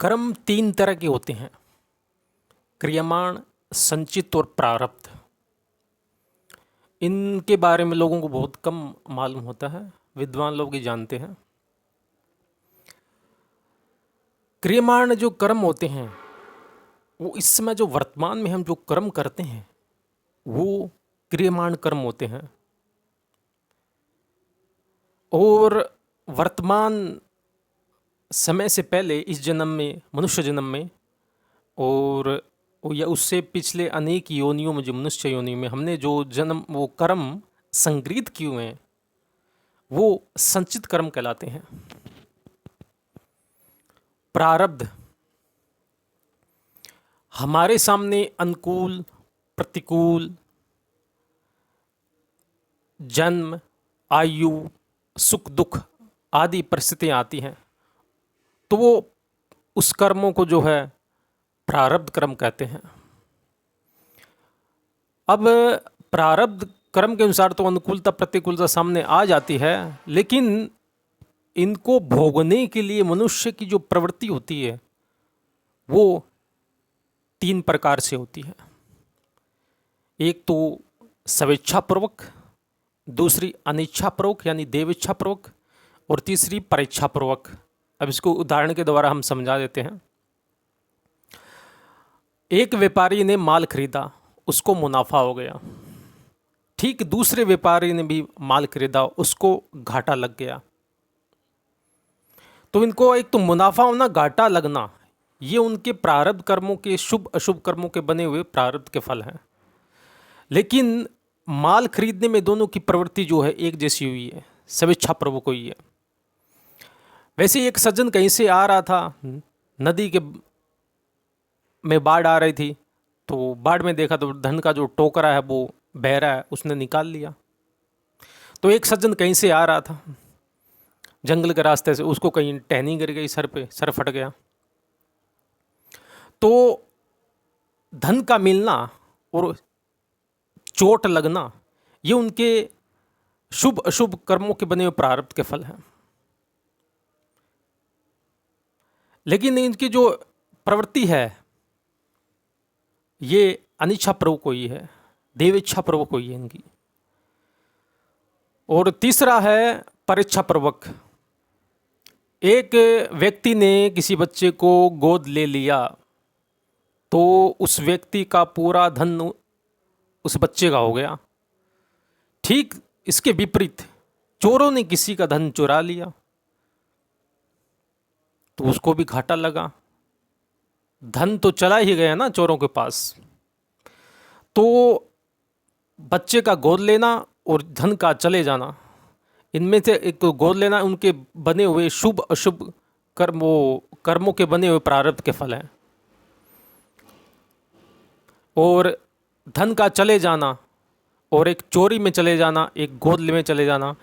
कर्म तीन तरह के होते हैं: क्रियमाण, संचित और प्रारब्ध। इनके बारे में लोगों को बहुत कम मालूम होता है, विद्वान लोग ही जानते हैं। क्रियमाण जो कर्म होते हैं वो इस समय जो वर्तमान में हम जो कर्म करते हैं वो क्रियमाण कर्म होते हैं। और वर्तमान समय से पहले इस जन्म में, मनुष्य जन्म में, और या उससे पिछले अनेक योनियों में, जो मनुष्य योनि में हमने जो जन्म वो कर्म संगृहीत किए हुए हैं वो संचित कर्म कहलाते हैं। प्रारब्ध हमारे सामने अनुकूल, प्रतिकूल, जन्म, आयु, सुख दुख आदि परिस्थितियाँ आती हैं तो वो उस कर्मों को जो है प्रारब्ध कर्म कहते हैं। अब प्रारब्ध कर्म के अनुसार तो अनुकूलता प्रतिकूलता सामने आ जाती है, लेकिन इनको भोगने के लिए मनुष्य की जो प्रवृत्ति होती है वो तीन प्रकार से होती है। एक तो स्वेच्छापूर्वक, दूसरी अनिच्छापूर्वक यानी देवेच्छापूर्वक, और तीसरी परेच्छापूर्वक। अब इसको उदाहरण के द्वारा हम समझा देते हैं। एक व्यापारी ने माल खरीदा, उसको मुनाफा हो गया। ठीक दूसरे व्यापारी ने भी माल खरीदा, उसको घाटा लग गया। तो इनको एक तो मुनाफा होना, घाटा लगना, ये उनके प्रारब्ध कर्मों के, शुभ अशुभ कर्मों के बने हुए प्रारब्ध के फल हैं। लेकिन माल खरीदने में दोनों की प्रवृत्ति जो है एक जैसी हुई है, स्वेच्छापूर्वक हुई है। वैसे एक सज्जन कहीं से आ रहा था, नदी के में बाढ़ आ रही थी, तो बाढ़ में देखा तो धन का जो टोकरा है वो बह रहा है, उसने निकाल लिया। तो एक सज्जन कहीं से आ रहा था जंगल के रास्ते से, उसको कहीं टहनी गिर गई सर पे, सर फट गया। तो धन का मिलना और चोट लगना ये उनके शुभ अशुभ कर्मों के बने हुए प्रारब्ध के फल हैं। लेकिन इनकी जो प्रवृत्ति है ये अनिच्छापूर्वक हुई है, देवेच्छापूर्वक हुई है इनकी। और तीसरा है परेच्छापूर्वक। एक व्यक्ति ने किसी बच्चे को गोद ले लिया तो उस व्यक्ति का पूरा धन उस बच्चे का हो गया। ठीक इसके विपरीत चोरों ने किसी का धन चुरा लिया तो उसको भी घाटा लगा। धन तो चला ही गया ना चोरों के पास। तो बच्चे का गोद लेना और धन का चले जाना, इनमें से एक तो गोद लेना उनके बने हुए शुभ अशुभ कर्मों के बने हुए प्रारब्ध के फल हैं, और धन का चले जाना और एक चोरी में चले जाना, एक गोद में चले जाना,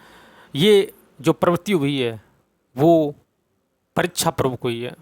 ये जो प्रवृत्ति हुई है वो परीक्षापूर्वक हुई है।